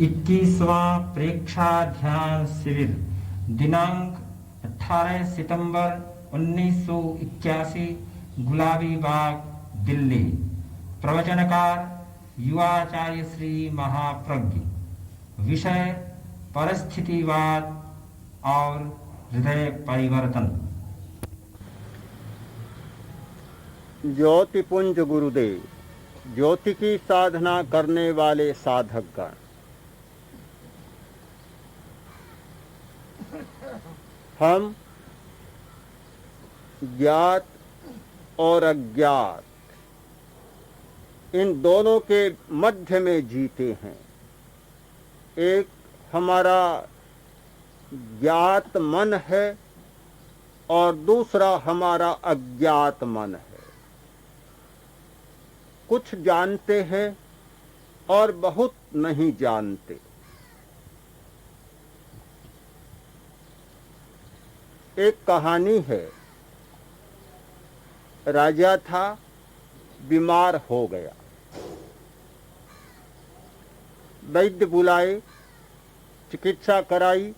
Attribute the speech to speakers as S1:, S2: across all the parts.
S1: 21वां प्रेक्षाध्यान शिविर दिनांक 18 सितंबर 1981 गुलाबी बाग दिल्ली। प्रवचनकार युवाचार्य श्री महाप्रज्ञ। विषय परिस्थितिवाद और हृदय परिवर्तन।
S2: ज्योतिपुंज गुरुदेव, ज्योति की साधना करने वाले साधकगण। हम ज्ञात और अज्ञात इन दोनों के मध्य में जीते हैं। एक हमारा ज्ञात मन है और दूसरा हमारा अज्ञात मन है। कुछ जानते हैं और बहुत नहीं जानते। एक कहानी है, राजा था, बीमार हो गया। वैद्य बुलाए, चिकित्सा कराई,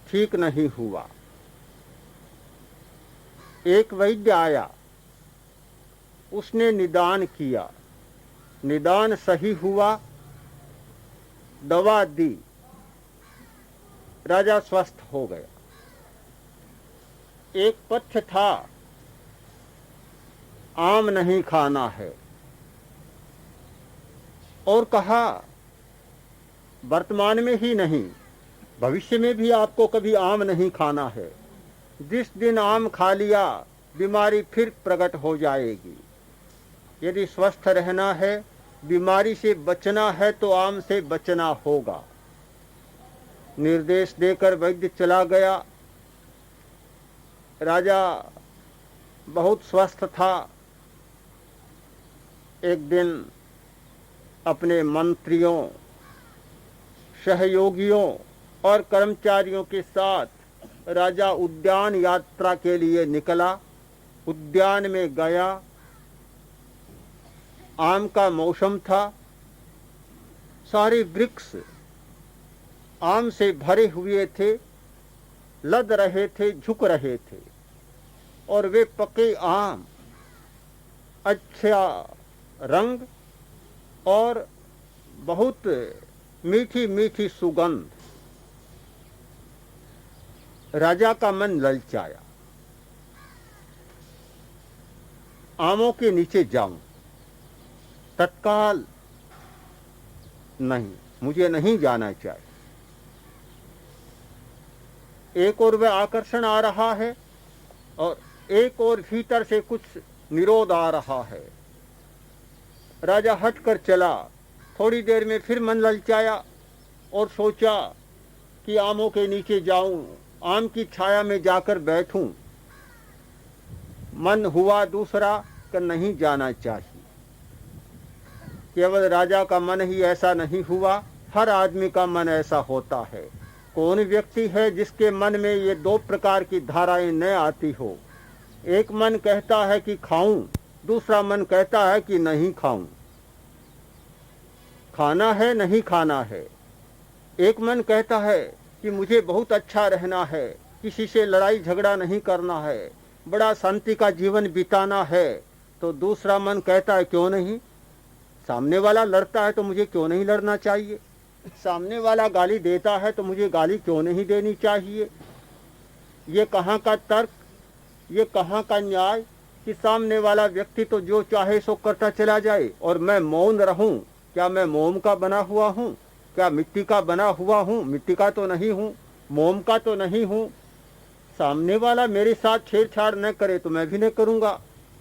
S2: ठीक नहीं हुआ। एक वैद्य आया, उसने निदान किया, निदान सही हुआ, दवा दी, राजा स्वस्थ हो गया। एक पथ्य था, आम नहीं खाना है, और कहा वर्तमान में ही नहीं, भविष्य में भी आपको कभी आम नहीं खाना है। जिस दिन आम खा लिया, बीमारी फिर प्रकट हो जाएगी। यदि स्वस्थ रहना है, बीमारी से बचना है, तो आम से बचना होगा। निर्देश देकर वैद्य चला गया। राजा बहुत स्वस्थ था। एक दिन अपने मंत्रियों, सहयोगियों और कर्मचारियों के साथ राजा उद्यान यात्रा के लिए निकला। उद्यान में गया। आम का मौसम था। सारे वृक्ष आम से भरे हुए थे, लद रहे थे, झुक रहे थे, और वे पके आम, अच्छा रंग और बहुत मीठी मीठी सुगंध। राजा का मन ललचाया, आमों के नीचे जाऊं। तत्काल नहीं, मुझे नहीं जाना चाहिए। एक और वह आकर्षण आ रहा है और एक और भीतर से कुछ निरोध आ रहा है। राजा हटकर चला। थोड़ी देर में फिर मन ललचाया और सोचा कि आमों के नीचे जाऊं, आम की छाया में जाकर बैठूं। मन हुआ दूसरा कि नहीं जाना चाहिए। केवल राजा का मन ही ऐसा नहीं हुआ, हर आदमी का मन ऐसा होता है। कौन व्यक्ति है जिसके मन में ये दो प्रकार की धाराएं न आती हो? एक मन कहता है कि खाऊं, दूसरा मन कहता है कि नहीं खाऊं। खाना है, नहीं खाना है। एक मन कहता है कि मुझे बहुत अच्छा रहना है, किसी से लड़ाई झगड़ा नहीं करना है, बड़ा शांति का जीवन बिताना है। तो दूसरा मन कहता है क्यों नहीं, सामने वाला लड़ता है तो मुझे क्यों नहीं लड़ना चाहिए, सामने वाला गाली देता है तो मुझे गाली क्यों नहीं देनी चाहिए। ये कहाँ का तर्क, ये कहाँ का न्याय कि सामने वाला व्यक्ति तो जो चाहे सो करता चला जाए और मैं मौन रहूं। क्या मैं मोम का बना हुआ हूं? क्या मिट्टी का बना हुआ हूं? मिट्टी का तो नहीं हूं, मोम का तो नहीं हूं। सामने वाला मेरे साथ छेड़छाड़ न करे तो मैं भी न करूंगा,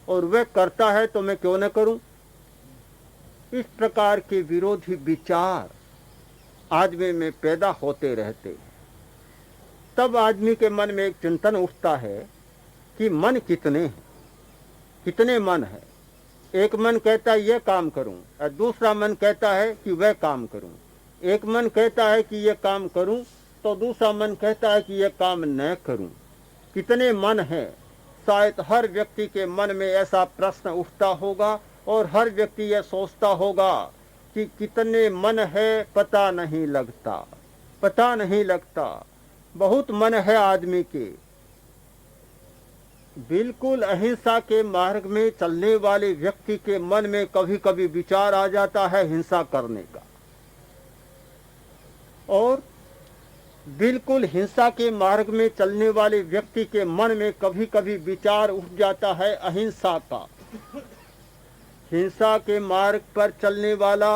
S2: और वह करता है तो मैं क्यों न करूं। इस प्रकार के विरोधी विचार आदमी में पैदा होते रहते हैं। तब आदमी के मन में एक चिंतन उठता है कि मन कितने हैं, कितने मन है। एक मन कहता है ये काम करूं और दूसरा मन कहता है कि वह काम करूं। एक मन कहता है कि ये काम करूं तो दूसरा मन कहता है कि ये काम न करूं। कितने मन हैं? शायद हर व्यक्ति के मन में ऐसा प्रश्न उठता होगा और हर व्यक्ति यह सोचता होगा कि कितने मन है पता नहीं लगता, पता नहीं लगता। बहुत मन है आदमी के। बिल्कुल अहिंसा के मार्ग में चलने वाले व्यक्ति के मन में कभी कभी विचार आ जाता है हिंसा करने का, और बिल्कुल हिंसा के मार्ग में चलने वाले व्यक्ति के मन में कभी कभी विचार उठ जाता है अहिंसा का। हिंसा के मार्ग पर चलने वाला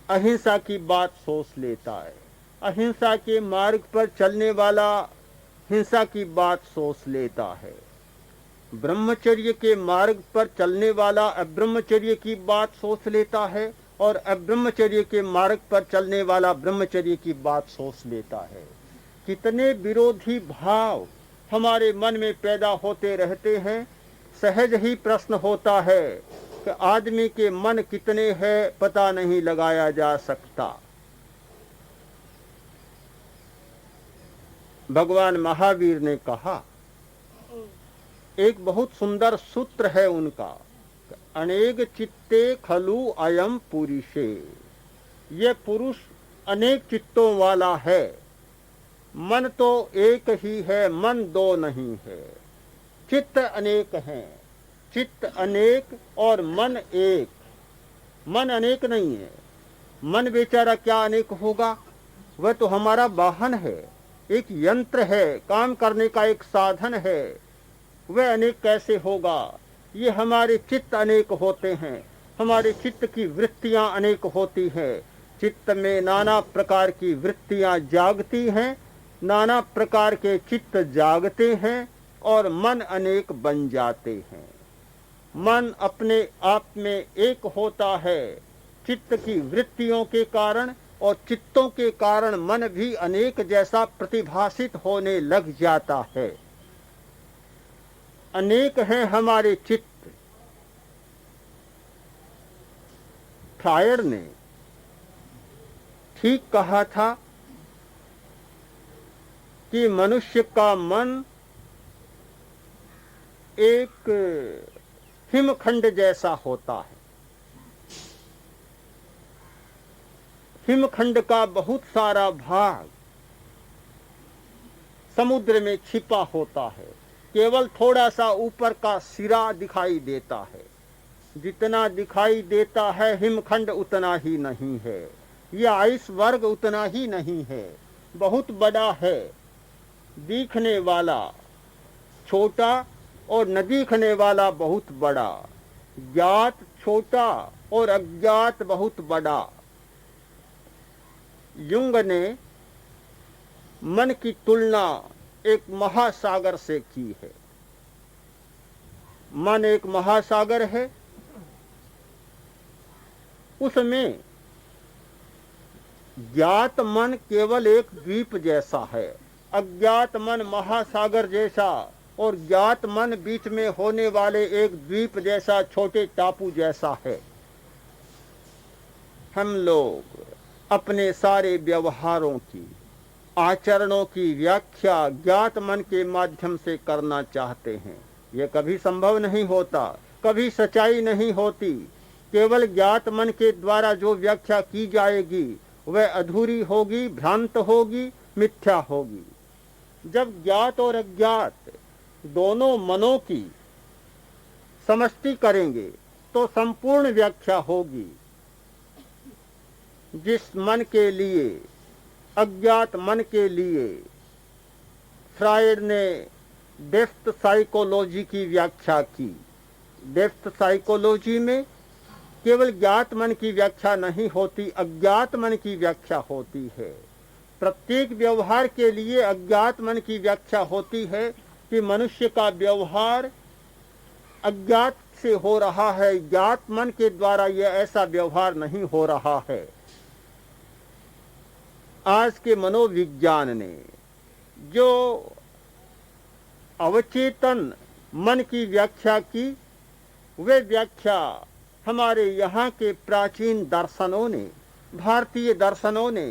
S2: अहिंसा की बात सोच लेता है, अहिंसा के मार्ग पर चलने वाला हिंसा की बात सोच लेता है। ब्रह्मचर्य के मार्ग पर चलने वाला अब्रह्मचर्य की बात सोच लेता है, और अब्रह्मचर्य के मार्ग पर चलने वाला ब्रह्मचर्य की बात सोच लेता है। कितने विरोधी भाव हमारे मन में पैदा होते रहते हैं। सहज ही प्रश्न होता है कि आदमी के मन कितने हैं पता नहीं लगाया जा सकता। भगवान महावीर ने कहा, एक बहुत सुंदर सूत्र है उनका, अनेक चित्ते खलु अयम पुरुषे। ये पुरुष अनेक चित्तों वाला है। मन तो एक ही है, मन दो नहीं है। चित्त अनेक हैं, चित्त अनेक और मन एक। मन अनेक नहीं है। मन बेचारा क्या अनेक होगा? वह तो हमारा वाहन है, एक यंत्र है, काम करने का एक साधन है। वह अनेक कैसे होगा? ये हमारे चित्त अनेक होते हैं, हमारे चित्त की वृत्तियां अनेक होती हैं। चित्त में नाना प्रकार की वृत्तियां जागती हैं, नाना प्रकार के चित्त जागते हैं और मन अनेक बन जाते हैं। मन अपने आप में एक होता है चित्त की वृत्तियों के कारण, और चित्तों के कारण मन भी अनेक जैसा प्रतिभासित होने लग जाता है। अनेक हैं हमारे चित्त। फ्रायड ने ठीक कहा था कि मनुष्य का मन एक हिमखंड जैसा होता है। हिमखंड का बहुत सारा भाग समुद्र में छिपा होता है, केवल थोड़ा सा ऊपर का सिरा दिखाई देता है। जितना दिखाई देता है हिमखंड उतना ही नहीं है, यह आइसबर्ग उतना ही नहीं है, बहुत बड़ा है। दिखने वाला छोटा और न दिखने वाला बहुत बड़ा, ज्ञात छोटा और अज्ञात बहुत बड़ा। युंग ने मन की तुलना एक महासागर से की है। मन एक महासागर है, उसमें ज्ञात मन केवल एक द्वीप जैसा है, अज्ञात मन महासागर जैसा, और ज्ञात मन बीच में होने वाले एक द्वीप जैसा, छोटे टापू जैसा है। हम लोग अपने सारे व्यवहारों की, आचरणों की व्याख्या ज्ञात मन के माध्यम से करना चाहते हैं। यह कभी संभव नहीं होता, कभी सच्चाई नहीं होती। केवल ज्ञात मन के द्वारा जो व्याख्या की जाएगी वह अधूरी होगी, भ्रांत होगी, मिथ्या होगी। जब ज्ञात और अज्ञात दोनों मनों की समष्टि करेंगे तो संपूर्ण व्याख्या होगी। जिस मन के लिए, अज्ञात मन के लिए फ्रायड ने डेप्थ साइकोलॉजी की व्याख्या की। डेप्थ साइकोलॉजी में केवल ज्ञात मन की व्याख्या नहीं होती, अज्ञात मन की व्याख्या होती है। प्रत्येक व्यवहार के लिए अज्ञात मन की व्याख्या होती है कि मनुष्य का व्यवहार अज्ञात से हो रहा है, ज्ञात मन के द्वारा यह ऐसा व्यवहार नहीं हो रहा है। आज के मनोविज्ञान ने जो अवचेतन मन की व्याख्या की, वे व्याख्या हमारे यहाँ के प्राचीन दर्शनों ने, भारतीय दर्शनों ने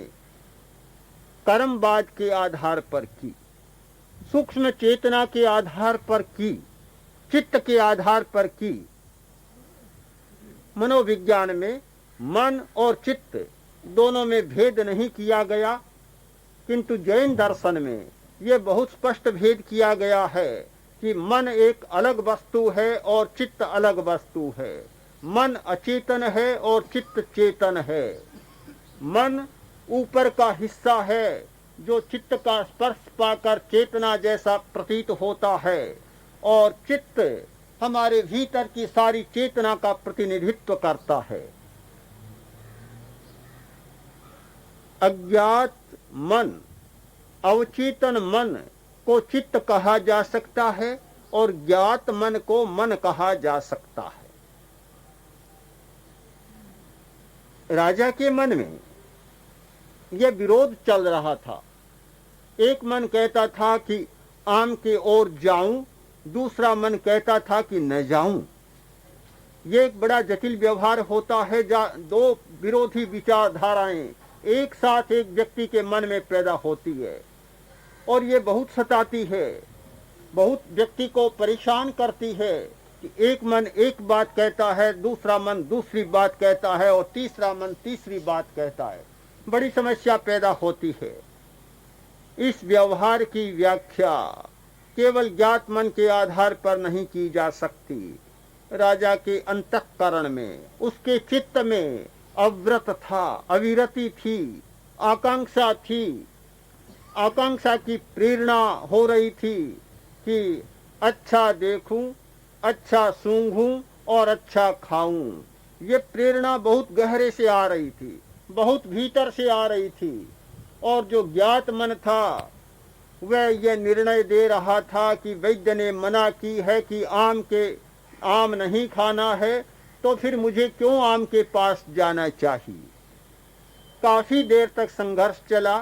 S2: कर्मवाद के आधार पर की, सूक्ष्म चेतना के आधार पर की, चित्त के आधार पर की। मनोविज्ञान में मन और चित्त दोनों में भेद नहीं किया गया, किंतु जैन दर्शन में यह बहुत स्पष्ट भेद किया गया है कि मन एक अलग वस्तु है और चित्त अलग वस्तु है। मन अचेतन है और चित्त चेतन है। मन ऊपर का हिस्सा है जो चित्त का स्पर्श पाकर चेतना जैसा प्रतीत होता है, और चित्त हमारे भीतर की सारी चेतना का प्रतिनिधित्व करता है। अज्ञात मन, अवचेतन मन को चित्त कहा जा सकता है और ज्ञात मन को मन कहा जा सकता है। राजा के मन में यह विरोध चल रहा था। एक मन कहता था कि आम के ओर जाऊं, दूसरा मन कहता था कि न जाऊं। ये एक बड़ा जटिल व्यवहार होता है जहाँ दो विरोधी विचारधाराएं एक साथ एक व्यक्ति के मन में पैदा होती है, और ये बहुत सताती है, बहुत व्यक्ति को परेशान करती है कि एक मन एक बात कहता है, दूसरा मन दूसरी बात कहता है और तीसरा मन तीसरी बात कहता है। बड़ी समस्या पैदा होती है। इस व्यवहार की व्याख्या केवल ज्ञात मन के आधार पर नहीं की जा सकती। राजा के अंतःकरण में, उसके चित्त में अव्रत था, अविरति थी, आकांक्षा थी। आकांक्षा की प्रेरणा हो रही थी कि अच्छा देखूं, अच्छा सूंघूं और अच्छा खाऊं। ये प्रेरणा बहुत गहरे से आ रही थी, बहुत भीतर से आ रही थी। और जो ज्ञात मन था वह यह निर्णय दे रहा था कि वैद्य ने मना की है कि आम नहीं खाना है, तो फिर मुझे क्यों आम के पास जाना चाहिए। काफी देर तक संघर्ष चला,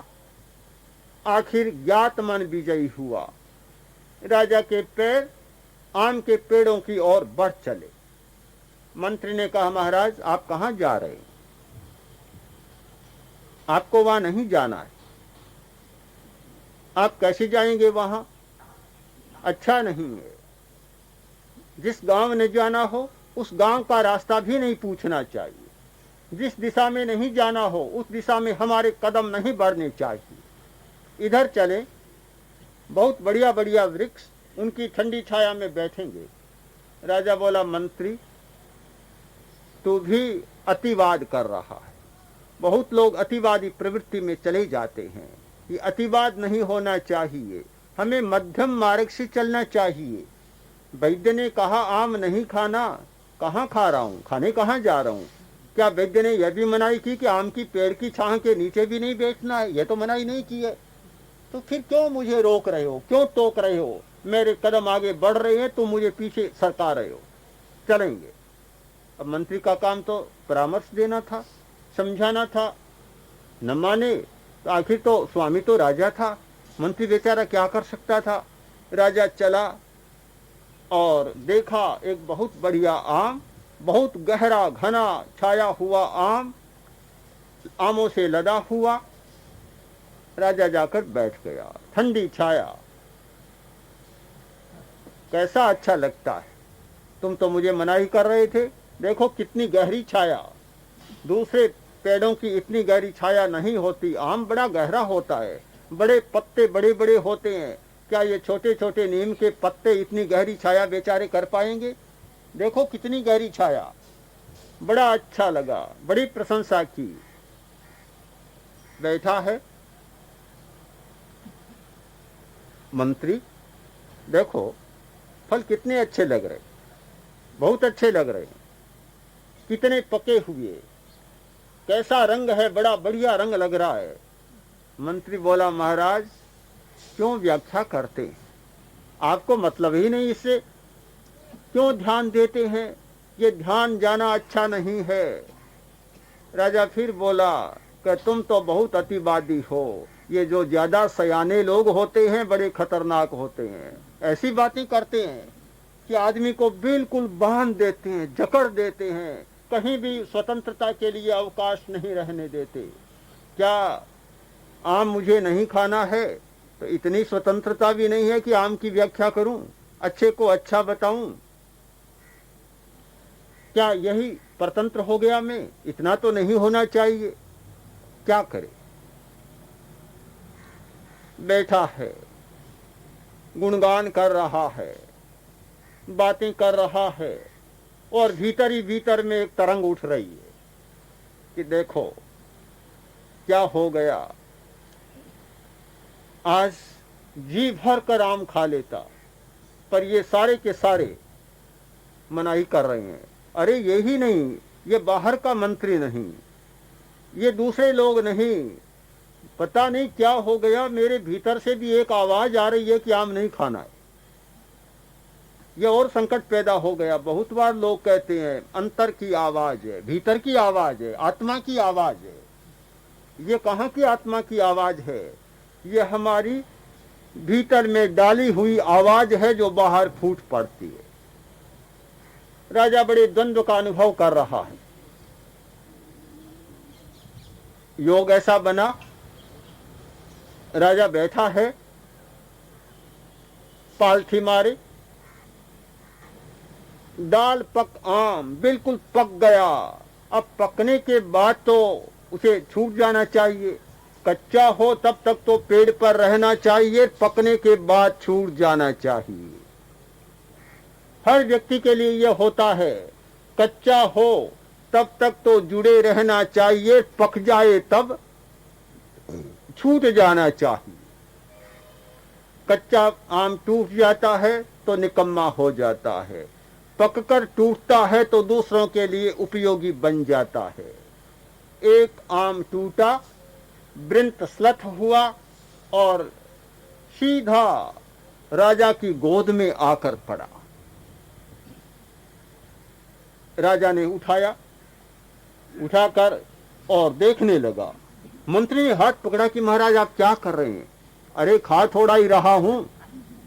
S2: आखिर ज्ञात मन विजयी हुआ। राजा के पैर आम के पेड़ों की ओर बढ़ चले। मंत्री ने कहा, महाराज आप कहाँ जा रहे हैं? आपको वहां नहीं जाना है। आप कैसे जाएंगे वहां? अच्छा नहीं है। जिस गांव में जाना हो उस गांव का रास्ता भी नहीं पूछना चाहिए। जिस दिशा में नहीं जाना हो उस दिशा में हमारे कदम नहीं बढ़ने चाहिए। इधर चले, बहुत बढ़िया बढ़िया वृक्ष, उनकी ठंडी छाया में बैठेंगे। राजा बोला, मंत्री तू भी अतिवाद कर रहा है। बहुत लोग अतिवादी प्रवृत्ति में चले जाते हैं। ये अतिवाद नहीं होना चाहिए, हमें मध्यम मार्ग से चलना चाहिए। वैद्य ने कहा आम नहीं खाना, कहाँ खा रहा हूँ, खाने कहाँ जा रहा हूँ? क्या वैद्य ने यह भी मनाही की कि आम की पेड़ की छाह के नीचे भी नहीं बैठना है? यह तो मनाही नहीं की है। तो फिर क्यों मुझे रोक रहे हो, क्यों टोक रहे हो? मेरे कदम आगे बढ़ रहे हैं, तुम मुझे पीछे सरका रहे हो। चलेंगे। अब मंत्री का काम तो परामर्श देना था, समझाना था। न माने तो आखिर तो स्वामी तो राजा था, मंत्री बेचारा क्या कर सकता था। राजा चला और देखा एक बहुत बढ़िया आम, बहुत गहरा घना छाया हुआ आम, आमों से लदा हुआ। राजा जाकर बैठ गया। ठंडी छाया, कैसा अच्छा लगता है। तुम तो मुझे मनाही कर रहे थे, देखो कितनी गहरी छाया। दूसरे पेड़ों की इतनी गहरी छाया नहीं होती, आम बड़ा गहरा होता है, बड़े पत्ते बड़े बड़े होते हैं। क्या ये छोटे छोटे नीम के पत्ते इतनी गहरी छाया बेचारे कर पाएंगे? देखो कितनी गहरी छाया। बड़ा अच्छा लगा, बड़ी प्रशंसा की। बैठा है मंत्री, देखो फल कितने अच्छे लग रहे, बहुत अच्छे लग रहे हैं, कितने पके हुए, कैसा रंग है, बड़ा बढ़िया रंग लग रहा है। मंत्री बोला, महाराज क्यों व्याख्या करते हैं? आपको मतलब ही नहीं इससे, क्यों ध्यान देते हैं? ये ध्यान जाना अच्छा नहीं है। राजा फिर बोला कि तुम तो बहुत अतिवादी हो। ये जो ज्यादा सयाने लोग होते हैं बड़े खतरनाक होते हैं। ऐसी बातें करते हैं कि आदमी को बिल्कुल बांध देते हैं, जकड़ देते हैं, कहीं भी स्वतंत्रता के लिए अवकाश नहीं रहने देते। क्या आम मुझे नहीं खाना है तो इतनी स्वतंत्रता भी नहीं है कि आम की व्याख्या करूं, अच्छे को अच्छा बताऊं? क्या यही परतंत्र हो गया मैं, इतना तो नहीं होना चाहिए। क्या करे, बैठा है, गुणगान कर रहा है, बातें कर रहा है, और भीतर ही भीतर में एक तरंग उठ रही है कि देखो क्या हो गया, आज जी भर कर आम खा लेता, पर ये सारे के सारे मनाही कर रहे हैं। अरे यही नहीं, ये बाहर का मंत्री नहीं, ये दूसरे लोग नहीं, पता नहीं क्या हो गया, मेरे भीतर से भी एक आवाज आ रही है कि आम नहीं खाना है। ये और संकट पैदा हो गया। बहुत बार लोग कहते हैं अंतर की आवाज है, भीतर की आवाज है, आत्मा की आवाज है। ये कहाँ की आत्मा की आवाज है? ये हमारी भीतर में डाली हुई आवाज है जो बाहर फूट पड़ती है। राजा बड़े द्वंद्व का अनुभव कर रहा है। योग ऐसा बना, राजा बैठा है, पालथी मारे, दाल पक आम बिल्कुल पक गया। अब पकने के बाद तो उसे छूट जाना चाहिए। कच्चा हो तब तक तो पेड़ पर रहना चाहिए, पकने के बाद छूट जाना चाहिए। हर व्यक्ति के लिए यह होता है, कच्चा हो तब तक तो जुड़े रहना चाहिए, पक जाए तब छूट जाना चाहिए। कच्चा आम टूट जाता है तो निकम्मा हो जाता है, पककर टूटता है तो दूसरों के लिए उपयोगी बन जाता है। एक आम टूटा, वृंत स्लथ हुआ और सीधा राजा की गोद में आकर पड़ा। राजा ने उठाया, उठाकर और देखने लगा। मंत्री ने हाथ पकड़ा कि महाराज आप क्या कर रहे हैं? अरे खा थोड़ा ही रहा हूं,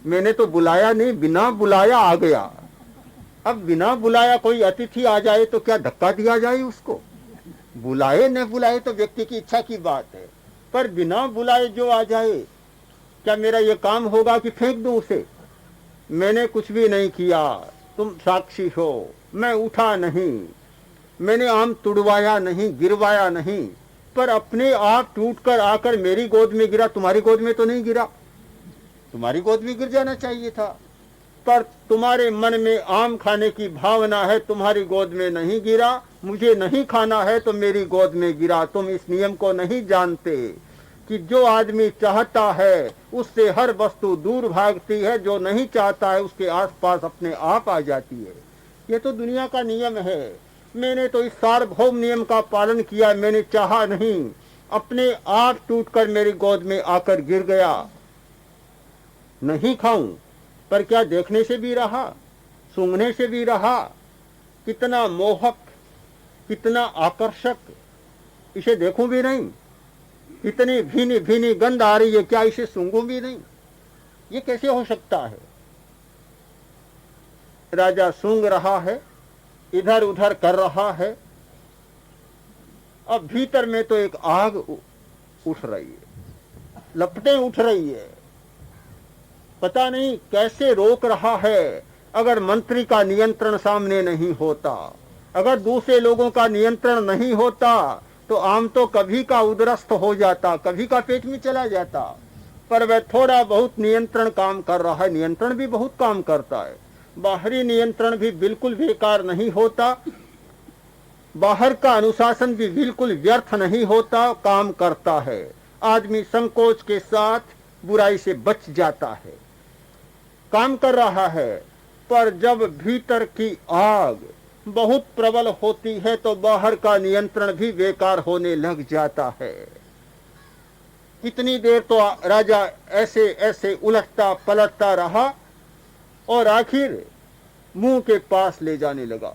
S2: मैंने तो बुलाया नहीं, बिना बुलाया आ गया। अब बिना बुलाया कोई अतिथि आ जाए तो क्या धक्का दिया जाए उसको? बुलाए न बुलाए तो व्यक्ति की इच्छा की बात है, पर बिना बुलाए जो आ जाए, क्या मेरा ये काम होगा कि फेंक दूं उसे? मैंने कुछ भी नहीं किया, तुम साक्षी हो। मैं उठा नहीं, मैंने आम तुड़वाया नहीं, गिरवाया नहीं, पर अपने आप टूटकर आकर मेरी गोद में गिरा। तुम्हारी गोद में तो नहीं गिरा, तुम्हारी गोद में गिर जाना चाहिए था, पर तुम्हारे मन में आम खाने की भावना है, तुम्हारी गोद में नहीं गिरा। मुझे नहीं खाना है तो मेरी गोद में गिरा। तुम इस नियम को नहीं जानते कि जो आदमी चाहता है उससे हर वस्तु दूर भागती है, जो नहीं चाहता है उसके आसपास अपने आप आ जाती है। ये तो दुनिया का नियम है। मैंने तो इस सार्वभौम नियम का पालन किया, मैंने चाहा नहीं, अपने आप टूटकर मेरी गोद में आकर गिर गया। नहीं खाऊं, पर क्या देखने से भी रहा, सूंघने से भी रहा। कितना मोहक, कितना आकर्षक, इसे देखूं भी नहीं। इतनी भीनी भीनी गंध आ रही है, क्या इसे सूंघूं भी नहीं? ये कैसे हो सकता है? राजा सूंघ रहा है, इधर उधर कर रहा है। अब भीतर में तो एक आग उठ रही है, लपटें उठ रही है, पता नहीं कैसे रोक रहा है। अगर मंत्री का नियंत्रण सामने नहीं होता, अगर दूसरे लोगों का नियंत्रण नहीं होता, तो आम तो कभी का उदरस्त हो जाता, कभी का पेट में चला जाता। पर वह थोड़ा बहुत नियंत्रण काम कर रहा है। नियंत्रण भी बहुत काम करता है, बाहरी नियंत्रण भी बिल्कुल बेकार नहीं होता, बाहर का अनुशासन भी बिल्कुल व्यर्थ नहीं होता, काम करता है। आदमी संकोच के साथ बुराई से बच जाता है, काम कर रहा है। पर जब भीतर की आग बहुत प्रबल होती है तो बाहर का नियंत्रण भी बेकार होने लग जाता है। इतनी देर तो राजा ऐसे ऐसे उलटता पलटता रहा और आखिर मुंह के पास ले जाने लगा।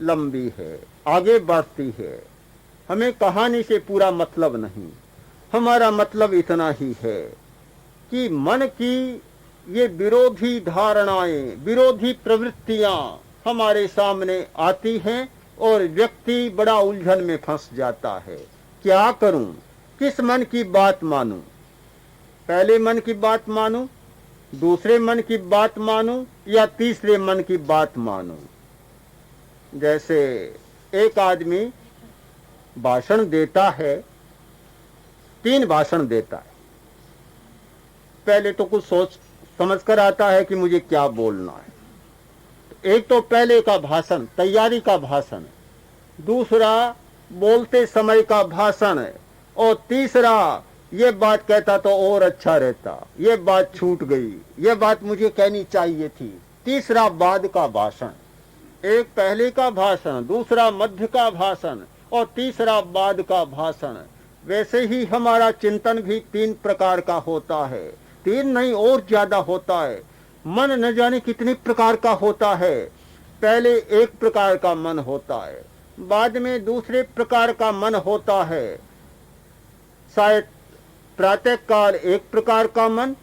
S2: लंबी है, आगे बढ़ती है। हमें कहानी से पूरा मतलब नहीं, हमारा मतलब इतना ही है कि मन की ये विरोधी धारणाएं, विरोधी प्रवृत्तियां हमारे सामने आती हैं और व्यक्ति बड़ा उलझन में फंस जाता है। क्या करूं, किस मन की बात मानूं? पहले मन की बात मानूं, दूसरे मन की बात मानूं या तीसरे मन की बात मानूं? जैसे एक आदमी भाषण देता है, 3 भाषण देता है। पहले तो कुछ सोच समझ कर आता है कि मुझे क्या बोलना है। एक तो पहले का भाषण, तैयारी का भाषण है, दूसरा बोलते समय का भाषण है, और तीसरा ये बात कहता तो और अच्छा रहता, ये बात छूट गई, ये बात मुझे कहनी चाहिए थी। तीसरा बाद का भाषण। एक पहले का भाषण, दूसरा मध्य का भाषण और तीसरा बाद का भाषण। वैसे ही हमारा चिंतन भी 3 प्रकार का होता है, 3 नहीं और ज्यादा होता है। मन न जाने कितने प्रकार का होता है। पहले एक प्रकार का मन होता है, बाद में दूसरे प्रकार का मन होता है। शायद प्रातः काल एक प्रकार का मन,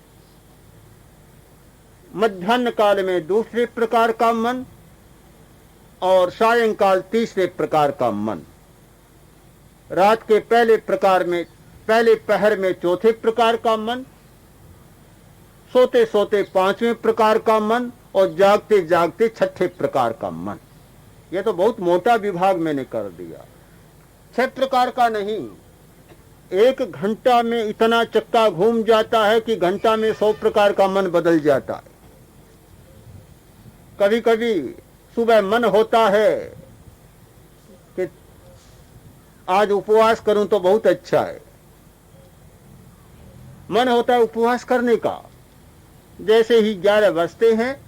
S2: मध्याह्न काल में दूसरे प्रकार का मन और सायंकाल तीसरे प्रकार का मन। रात के पहले पहर में चौथे प्रकार का मन, सोते सोते 5वें प्रकार का मन और जागते जागते 6ठे प्रकार का मन। यह तो बहुत मोटा विभाग मैंने कर दिया। 6 प्रकार का नहीं, 1 घंटा में इतना चक्का घूम जाता है कि घंटा में 100 प्रकार का मन बदल जाता है। कभी कभी सुबह मन होता है कि आज उपवास करूं तो बहुत अच्छा है, मन होता है उपवास करने का। जैसे ही 11 बजते हैं,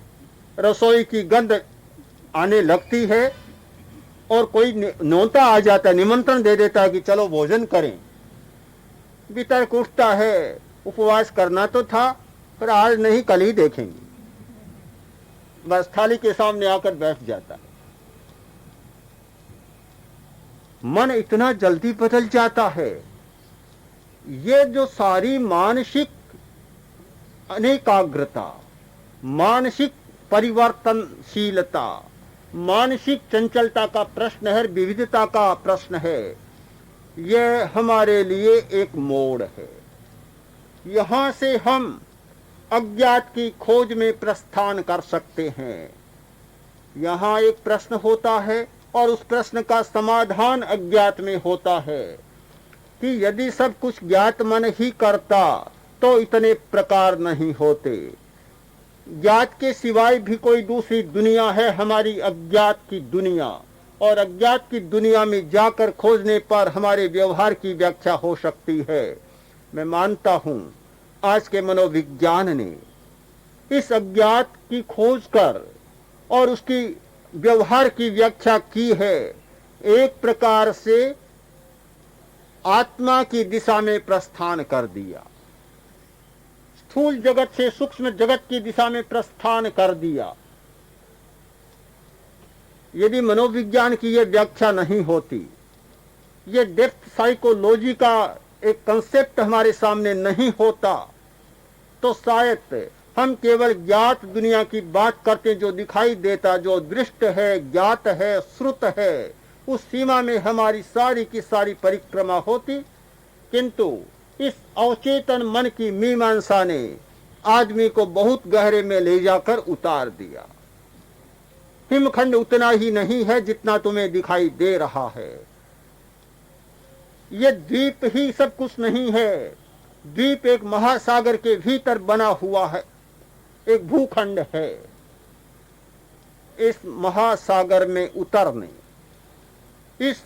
S2: रसोई की गंध आने लगती है और कोई न्योता आ जाता है, निमंत्रण दे देता है कि चलो भोजन करें। वितर्क उठता है, उपवास करना तो था पर आज नहीं, कल ही देखेंगे। बस थाली के सामने आकर बैठ जाता है। मन इतना जल्दी बदल जाता है। ये जो सारी मानसिक अनेकाग्रता, मानसिक परिवर्तनशीलता, मानसिक चंचलता का प्रश्न है, विविधता का प्रश्न है। यह हमारे लिए एक मोड़ है। यहां से हम अज्ञात की खोज में प्रस्थान कर सकते हैं। यहाँ एक प्रश्न होता है और उस प्रश्न का समाधान अज्ञात में होता है कि यदि सब कुछ ज्ञात मन ही करता तो इतने प्रकार नहीं होते। ज्ञात के सिवाय भी कोई दूसरी दुनिया है, हमारी अज्ञात की दुनिया, और अज्ञात की दुनिया में जाकर खोजने पर हमारे व्यवहार की व्याख्या हो सकती है। मैं मानता हूं आज के मनोविज्ञान ने इस अज्ञात की खोज कर और उसकी व्यवहार की व्याख्या की है। एक प्रकार से आत्मा की दिशा में प्रस्थान कर दिया, स्थूल जगत से सूक्ष्म जगत की दिशा में प्रस्थान कर दिया। यदि मनोविज्ञान की यह व्याख्या नहीं होती, ये डेप्थ साइकोलॉजी का एक कंसेप्ट हमारे सामने नहीं होता, तो शायद हम केवल ज्ञात दुनिया की बात करते, जो दिखाई देता, जो दृष्ट है, ज्ञात है, श्रुत है, उस सीमा में हमारी सारी की सारी परिक्रमा होती। किंतु इस अवचेतन मन की मीमांसा ने आदमी को बहुत गहरे में ले जाकर उतार दिया। हिमखंड उतना ही नहीं है जितना तुम्हें दिखाई दे रहा है। ये द्वीप ही सब कुछ नहीं है। द्वीप एक महासागर के भीतर बना हुआ है, एक भूखंड है। इस महासागर में उतरने, इस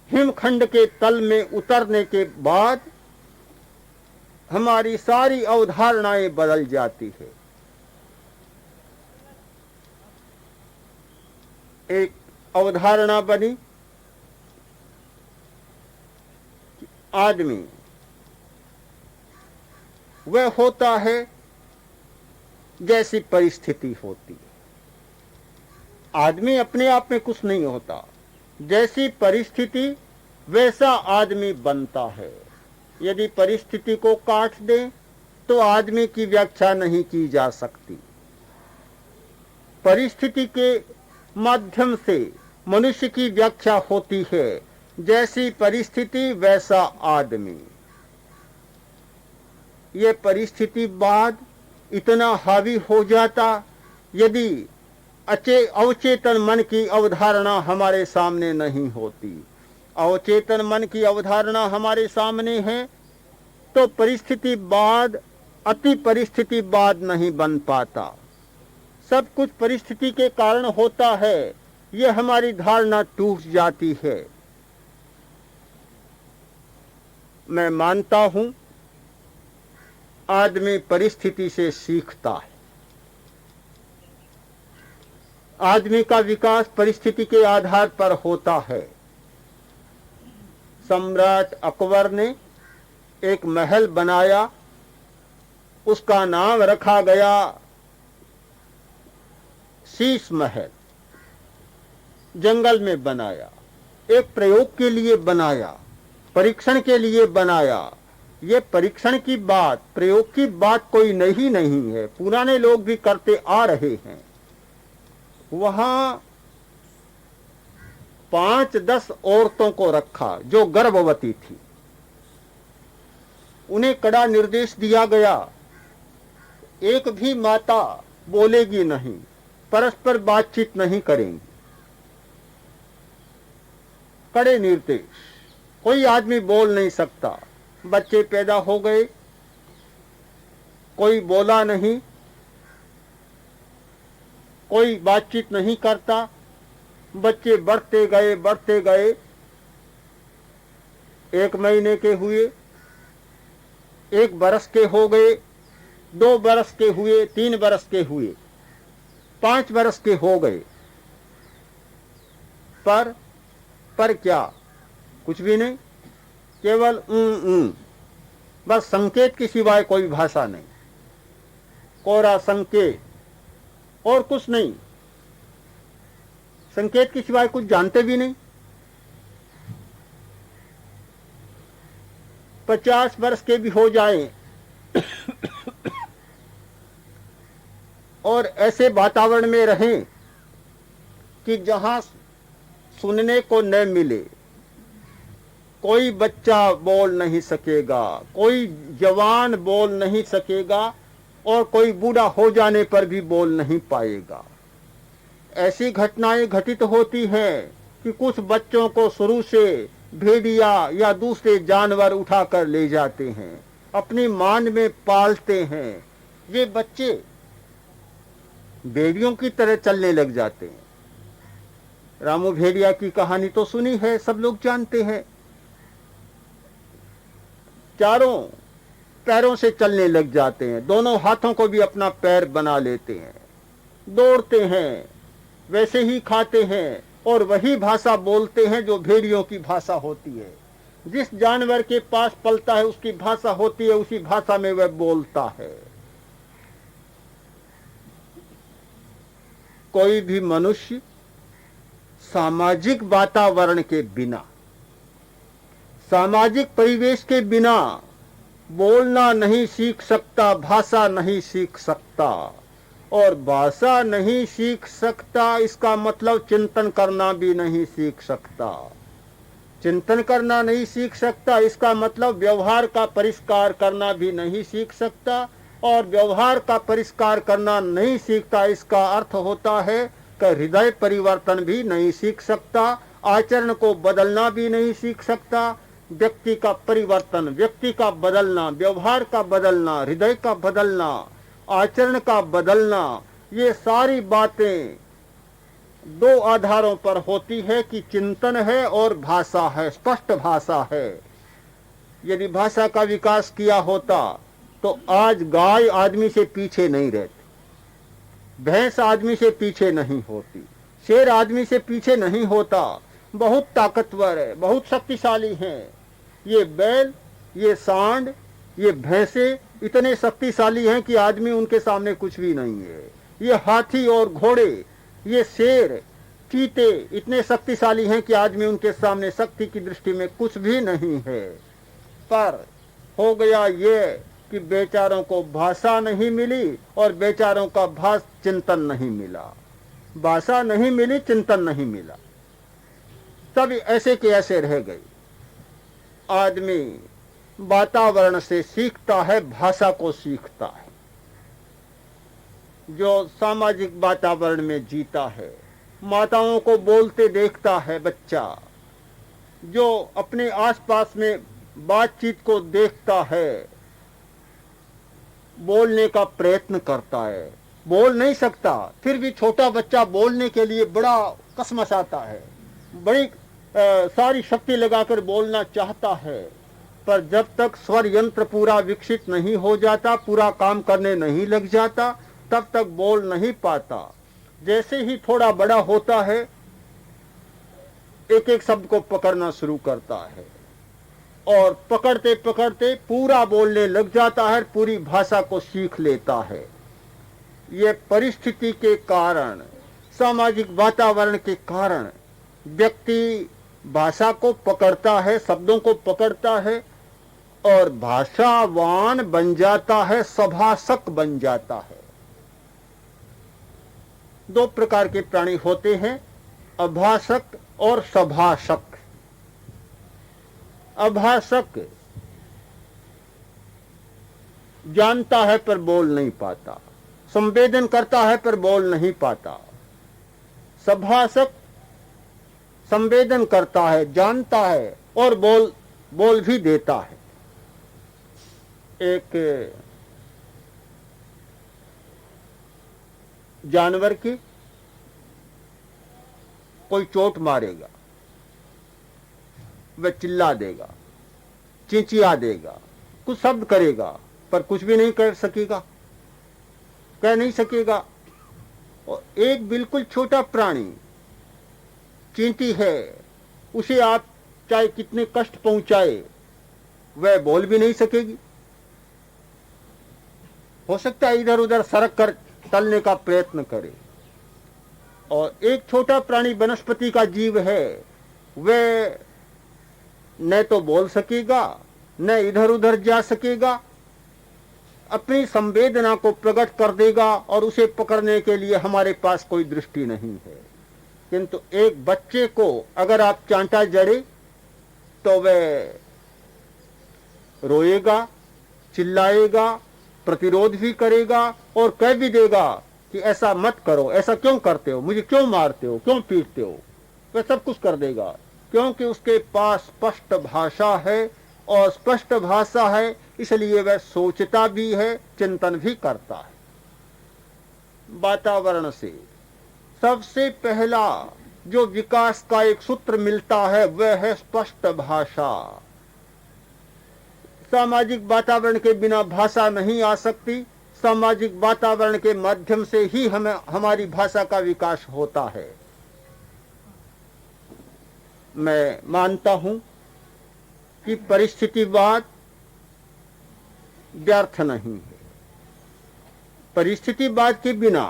S2: हिमखंड के तल में उतरने के बाद हमारी सारी अवधारणाएं बदल जाती है। एक अवधारणा बनी कि आदमी वह होता है जैसी परिस्थिति होती है। आदमी अपने आप में कुछ नहीं होता, जैसी परिस्थिति वैसा आदमी बनता है। यदि परिस्थिति को काट दें तो आदमी की व्याख्या नहीं की जा सकती। परिस्थिति के माध्यम से मनुष्य की व्याख्या होती है, जैसी परिस्थिति वैसा आदमी। ये परिस्थितिवाद इतना हावी हो जाता यदि अवचेतन मन की अवधारणा हमारे सामने नहीं होती। अवचेतन मन की अवधारणा हमारे सामने है तो परिस्थितिवाद अति परिस्थितिवाद नहीं बन पाता। सब कुछ परिस्थिति के कारण होता है, यह हमारी धारणा टूट जाती है। मैं मानता हूं आदमी परिस्थिति से सीखता है। आदमी का विकास परिस्थिति के आधार पर होता है। सम्राट अकबर ने एक महल बनाया, उसका नाम रखा गया शीश महल। जंगल में बनाया, एक प्रयोग के लिए बनाया, परीक्षण के लिए बनाया। ये परीक्षण की बात, प्रयोग की बात कोई नहीं है, पुराने लोग भी करते आ रहे हैं। वहां 5-10 औरतों को रखा जो गर्भवती थी। उन्हें कड़ा निर्देश दिया गया, एक भी माता बोलेगी नहीं, परस्पर बातचीत नहीं करेंगी। कड़े निर्देश, कोई आदमी बोल नहीं सकता। बच्चे पैदा हो गए, कोई बोला नहीं, कोई बातचीत नहीं करता। बच्चे बढ़ते गए, 1 महीने के हुए, 1 बरस के हो गए, 2 बरस के हुए, 3 बरस के हुए, 5 बरस के हो गए। पर क्या? कुछ भी नहीं, केवल बस संकेत के सिवाय कोई भाषा नहीं, कोरा संकेत और कुछ नहीं। संकेत के सिवाय कुछ जानते भी नहीं। 50 वर्ष के भी हो जाएं और ऐसे वातावरण में रहें कि जहां सुनने को न मिले। कोई बच्चा बोल नहीं सकेगा, कोई जवान बोल नहीं सकेगा और कोई बूढ़ा हो जाने पर भी बोल नहीं पाएगा। ऐसी घटनाएं घटित होती हैं कि कुछ बच्चों को शुरू से भेड़िया या दूसरे जानवर उठाकर ले जाते हैं, अपनी मान में पालते हैं। ये बच्चे भेड़ियों की तरह चलने लग जाते हैं। रामू भेड़िया की कहानी तो सुनी है, सब लोग जानते हैं। चारों पैरों से चलने लग जाते हैं, दोनों हाथों को भी अपना पैर बना लेते हैं, दौड़ते हैं, वैसे ही खाते हैं और वही भाषा बोलते हैं जो भेड़ियों की भाषा होती है। जिस जानवर के पास पलता है उसकी भाषा होती है, उसी भाषा में वह बोलता है। कोई भी मनुष्य सामाजिक वातावरण के बिना, सामाजिक परिवेश के बिना बोलना नहीं सीख सकता, भाषा नहीं सीख सकता। और भाषा नहीं सीख सकता इसका मतलब चिंतन करना भी नहीं सीख सकता। चिंतन करना नहीं सीख सकता इसका मतलब व्यवहार का परिष्कार करना भी नहीं सीख सकता। और व्यवहार का परिष्कार करना नहीं सीखता इसका अर्थ होता है कि हृदय परिवर्तन भी नहीं सीख सकता, आचरण को बदलना भी नहीं सीख सकता। व्यक्ति का परिवर्तन, व्यक्ति का बदलना, व्यवहार का बदलना, हृदय का बदलना, आचरण का बदलना, ये सारी बातें 2 आधारों पर होती है कि चिंतन है और भाषा है, स्पष्ट भाषा है। यदि भाषा का विकास किया होता तो आज गाय आदमी से पीछे नहीं रहती, भैंस आदमी से पीछे नहीं होती, शेर आदमी से पीछे नहीं होता। बहुत ताकतवर है, बहुत शक्तिशाली हैं। ये बैल, ये सांड, ये भैंसे इतने शक्तिशाली हैं कि आदमी उनके सामने कुछ भी नहीं है। ये हाथी और घोड़े ये शेर, चीते इतने शक्तिशाली हैं कि आदमी उनके सामने शक्ति की दृष्टि में कुछ भी नहीं है। पर हो गया ये कि बेचारों को भाषा नहीं मिली और बेचारों का भाष चिंतन नहीं मिला। भाषा नहीं मिली, चिंतन नहीं मिला, तब ऐसे के ऐसे रह गए। आदमी वातावरण से सीखता है, भाषा को सीखता है। जो सामाजिक वातावरण में जीता है, माताओं को बोलते देखता है बच्चा, जो अपने आसपास में बातचीत को देखता है, बोलने का प्रयत्न करता है। बोल नहीं सकता, फिर भी छोटा बच्चा बोलने के लिए बड़ा कसमसाता है, बड़ी सारी शक्ति लगाकर बोलना चाहता है। पर जब तक स्वर यंत्र पूरा विकसित नहीं हो जाता, पूरा काम करने नहीं लग जाता, तब तक बोल नहीं पाता। जैसे ही थोड़ा बड़ा होता है, एक एक शब्द को पकड़ना शुरू करता है और पकड़ते पकड़ते पूरा बोलने लग जाता है, पूरी भाषा को सीख लेता है। ये परिस्थिति के कारण, सामाजिक वातावरण के कारण व्यक्ति भाषा को पकड़ता है, शब्दों को पकड़ता है और भाषावान बन जाता है, सभाषक बन जाता है। दो प्रकार के प्राणी होते हैं, अभाषक और सभाषक। अभाषक जानता है पर बोल नहीं पाता, संवेदन करता है पर बोल नहीं पाता। सभाषक संवेदन करता है, जानता है और बोल भी देता है। एक जानवर की कोई चोट मारेगा, वह चिल्ला देगा, चिंचिया देगा, कुछ शब्द करेगा, पर कुछ भी नहीं कर सकेगा, कह नहीं सकेगा। और एक बिल्कुल छोटा प्राणी, चींटी है, उसे आप चाहे कितने कष्ट पहुंचाए, वह बोल भी नहीं सकेगी। हो सकता है इधर उधर सरक कर टलने का प्रयत्न करे। और एक छोटा प्राणी वनस्पति का जीव है, वह न तो बोल सकेगा, न इधर उधर जा सकेगा, अपनी संवेदना को प्रकट कर देगा और उसे पकड़ने के लिए हमारे पास कोई दृष्टि नहीं है। किंतु एक बच्चे को अगर आप चांटा जड़े तो वह रोएगा, चिल्लाएगा, प्रतिरोध भी करेगा और कह भी देगा कि ऐसा मत करो, ऐसा क्यों करते हो, मुझे क्यों मारते हो, क्यों पीटते हो। वह सब कुछ कर देगा, क्योंकि उसके पास स्पष्ट भाषा है और स्पष्ट भाषा है, इसलिए वह सोचता भी है, चिंतन भी करता है। वातावरण से सबसे पहला जो विकास का एक सूत्र मिलता है वह है स्पष्ट भाषा। सामाजिक वातावरण के बिना भाषा नहीं आ सकती। सामाजिक वातावरण के माध्यम से ही हमारी भाषा का विकास होता है। मैं मानता हूं कि परिस्थितिवाद व्यर्थ नहीं है। परिस्थितिवाद के बिना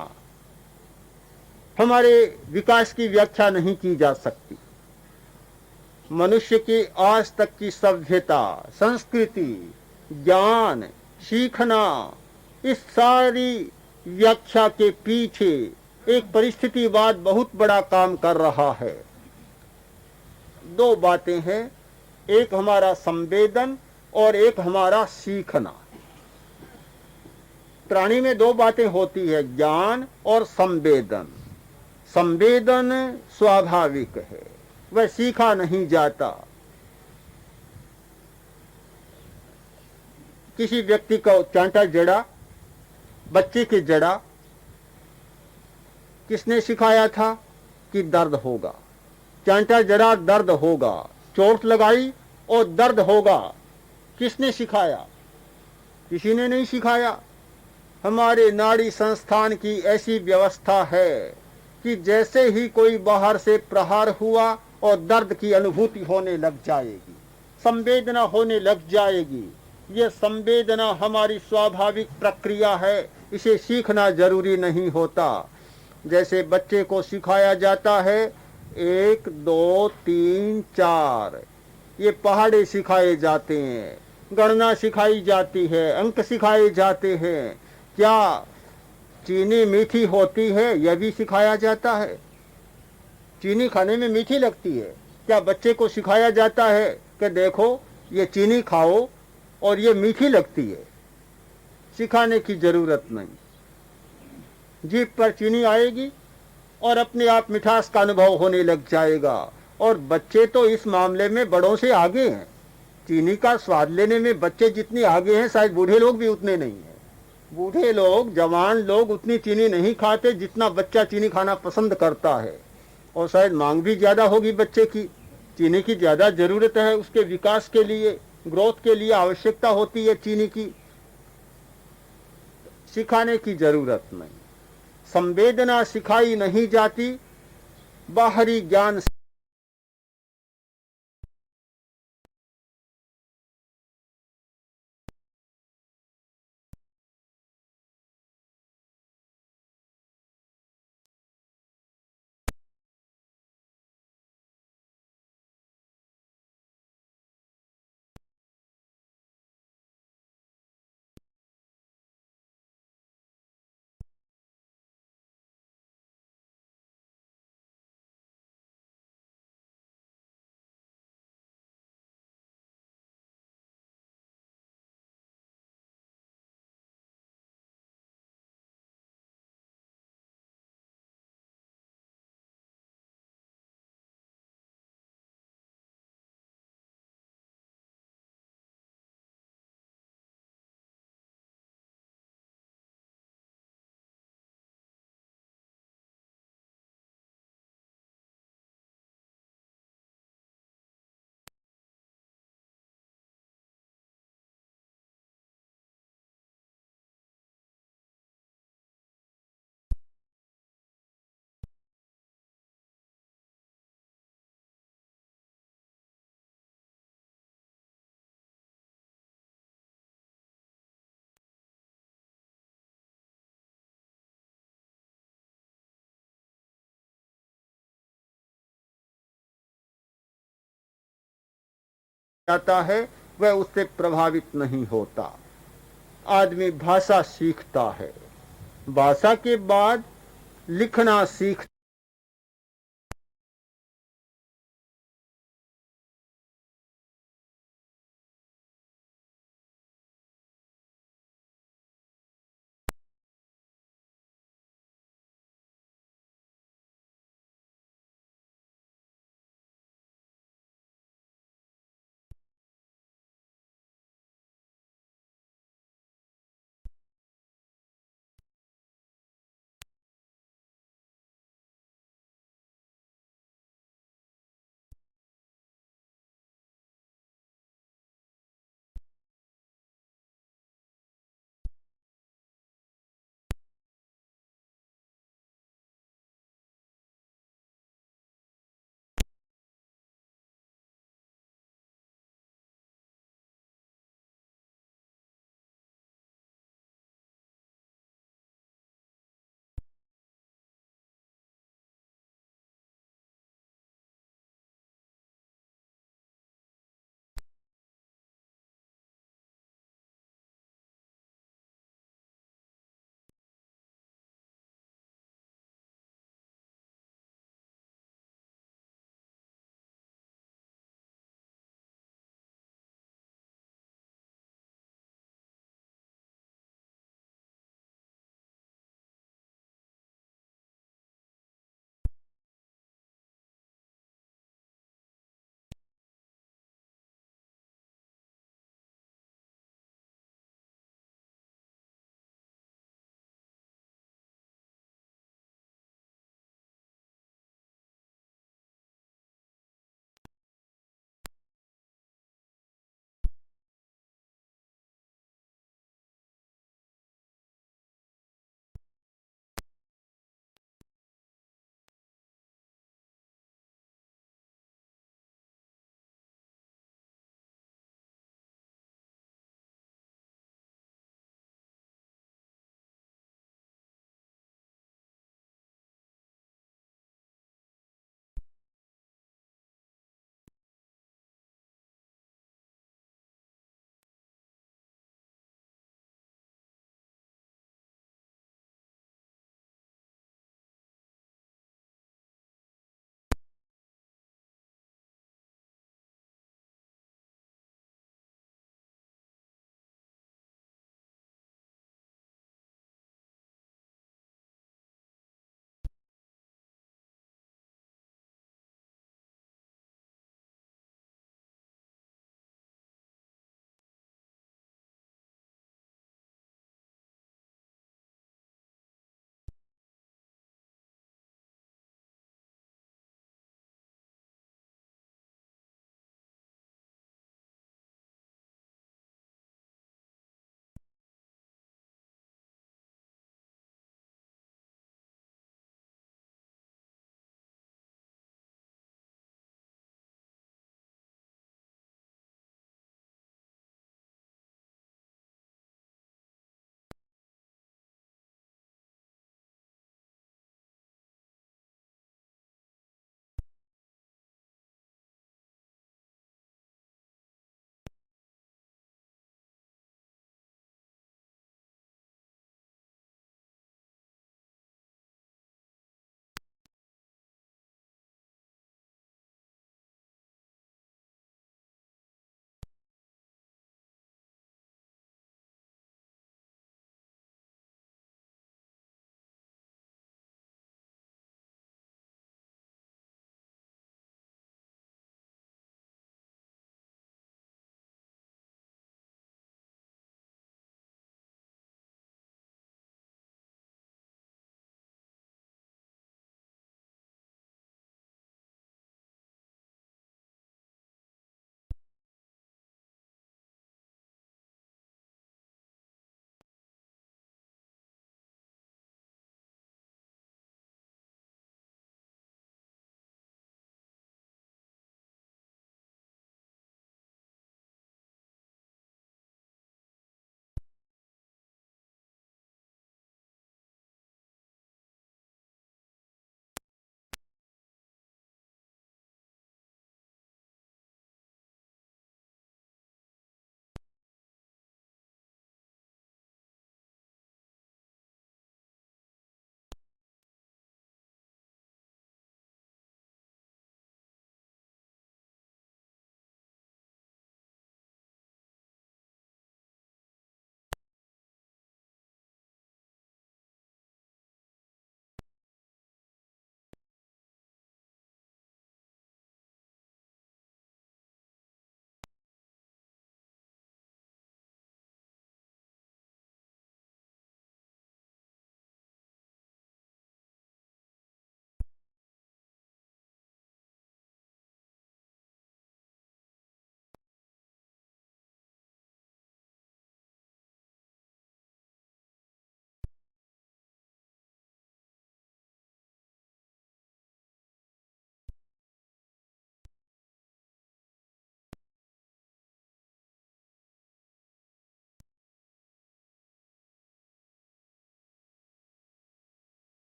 S2: हमारे विकास की व्याख्या नहीं की जा सकती। मनुष्य की आज तक की सभ्यता, संस्कृति, ज्ञान, सीखना, इस सारी व्याख्या के पीछे एक परिस्थितिवाद बहुत बड़ा काम कर रहा है। दो बातें हैं, एक हमारा संवेदन और एक हमारा सीखना। प्राणी में दो बातें होती है, ज्ञान और संवेदन। संवेदन स्वाभाविक है, वह सीखा नहीं जाता। किसी व्यक्ति का चांटा जड़ा, बच्चे के जड़ा, किसने सिखाया था कि दर्द होगा। चांटा जड़ा, दर्द होगा। चोट लगाई और दर्द होगा, किसने सिखाया? किसी ने नहीं सिखाया। हमारे नाड़ी संस्थान की ऐसी व्यवस्था है कि जैसे ही कोई बाहर से प्रहार हुआ और दर्द की अनुभूति होने लग जाएगी, संवेदना होने लग जाएगी। ये संवेदना हमारी स्वाभाविक प्रक्रिया है, इसे सीखना जरूरी नहीं होता। जैसे बच्चे को सिखाया जाता है 1 2 3 4, ये पहाड़े सिखाए जाते हैं, गणना सिखाई जाती है, अंक सिखाए जाते हैं। क्या चीनी मीठी होती है यह भी सिखाया जाता है। चीनी खाने में मीठी लगती है, क्या बच्चे को सिखाया जाता है कि देखो ये चीनी खाओ और ये मीठी लगती है? सिखाने की जरूरत नहीं। जीभ पर चीनी आएगी और अपने आप मिठास का अनुभव होने लग जाएगा। और बच्चे तो इस मामले में बड़ों से आगे हैं। चीनी का स्वाद लेने में बच्चे जितने आगे हैं शायद बूढ़े लोग भी उतने नहीं हैं। बूढ़े लोग, जवान लोग उतनी चीनी नहीं खाते जितना बच्चा चीनी खाना पसंद करता है। और शायद मांग भी ज़्यादा होगी बच्चे की, चीनी की ज़्यादा ज़रूरत है, उसके विकास के लिए, ग्रोथ के लिए आवश्यकता होती है चीनी की। सिखाने की ज़रूरत नहीं। संवेदना सिखाई नहीं जाती, बाहरी ज्ञान जाता है वह उससे प्रभावित नहीं होता। आदमी भाषा सीखता है, भाषा के बाद लिखना सीखता